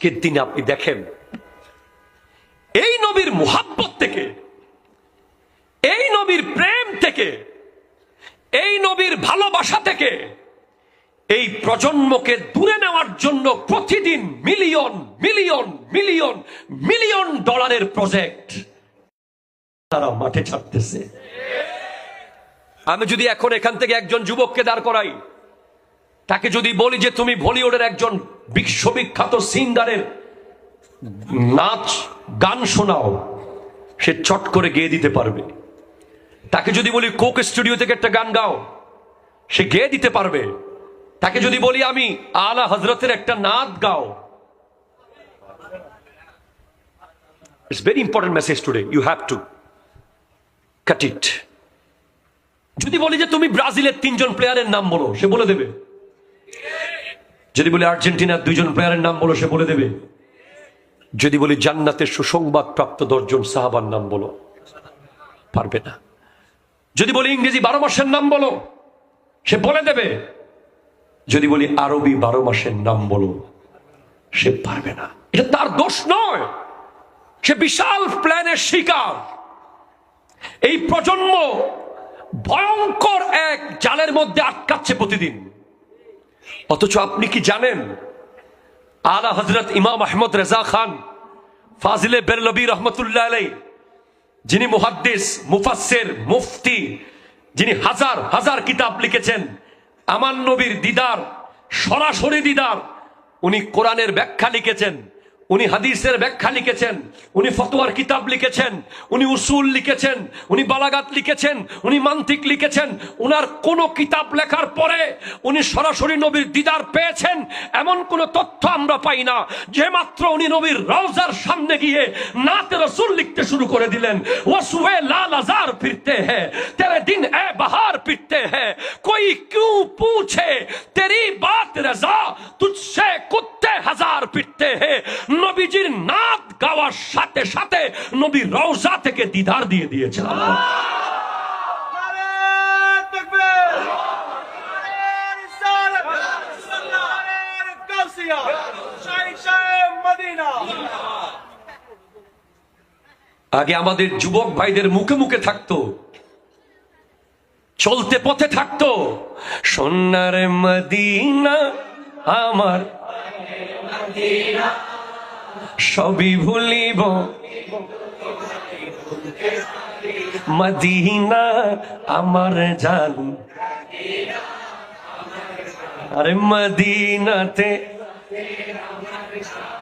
আজকের দিনে আপনি দেখেন, এই নবীর মুহাব্বত থেকে, এই নবীর প্রেম থেকে, এই নবীর ভালোবাসা থেকে এই প্রজন্মকে দূরে নেওয়ার জন্য প্রতিদিন মিলিয়ন মিলিয়ন মিলিয়ন মিলিয়ন ডলারের প্রজেক্ট তারা মাঠে ছাড়তেছে। আমি যদি এখন এখান থেকে একজন যুবককে দাঁড় করাই, তাকে যদি বলি যে তুমি বলিউডের একজন বিশ্ববিখ্যাত সিঙ্গারের নাচ গান শোনাও, সে চট করে গেয়ে দিতে পারবে। তাকে যদি বলি কোক স্টুডিও থেকে একটা গান গাও, সে গেয়ে দিতে পারবে। তাকে যদি বলি আমি আলা হযরতের একটা নাত গাও, it's very important message today, you have to cut it. যদি বলি যে তুমি ব্রাজিলের 3 জন প্লেয়ারের নাম বলো, সে বলে দেবে। যদি বলি আর্জেন্টিনার 2 জন প্লেয়ারের নাম বলো, সে বলে দেবে। যদি বলি জান্নাতের সুসংবাদ প্রাপ্ত 10 জন সাহাবার নাম বলো, পারবে না। যদি বলি ইংরেজি 12 মাসের নাম বলো, সে বলে দেবে। যদি বলি আরবি 12 মাসের নাম বলো, সে পারবে না। এটা তার দোষ নয়, সে বিশাল প্ল্যানের শিকার। এই প্রজন্ম ভয়ঙ্কর এক জালের মধ্যে আটকাচ্ছে প্রতিদিন। অথচ আপনি কি জানেন, আলা হযরত ইমাম আহমদ রেজা খান ফাজিলে বেরলভী রহমতুল্লাহ আলাইহি, যিনি মুহাদ্দিস, মুফাসসির, মুফতি, যিনি হাজার হাজার কিতাব লিখেছেন, আমার নবীর দিদার, সরাসরি দিদার, উনি কোরআনের ব্যাখ্যা লিখেছেন, উনি হাদিসের ব্যাখ্যা লিখেছেন, উনি ফতোয়ার কিতাব লিখেছেন, উনি উসুল লিখেছেন, উনি বালাগাত লিখেছেন, উনি মান্তিক লিখেছেন। উনার কোন কিতাব লেখার পরে উনি সরাসরি নবীর দিদার পেয়েছেন এমন কোন তথ্য আমরা পাই না। যে মাত্র উনি নবীর রওজার সামনে গিয়ে নাতে রাসূল লিখতে শুরু করে দিলেন, ওয়াসুয়ে লাল আজার ফিরতে হ্যায় তেরে দিন এ বাহার ফিরতে হ্যায়, কোই কিউ পুছে তেরি বাত রাজা তুঝসে কুত্তে হাজার ফিরতে হ্যায়। নবীজির নাত গাওয়ার সাথে সাথে নবীর রওজা থেকে দিদার দিয়ে দিয়েছেন আল্লাহ। আগে আমাদের যুবক ভাইদের মুখে মুখে থাকতো, চলতে পথে থাকতো, সোনার মদিনা আমার সবই ভুলিব, মদিনা আমার জান, আরে মদিনাতে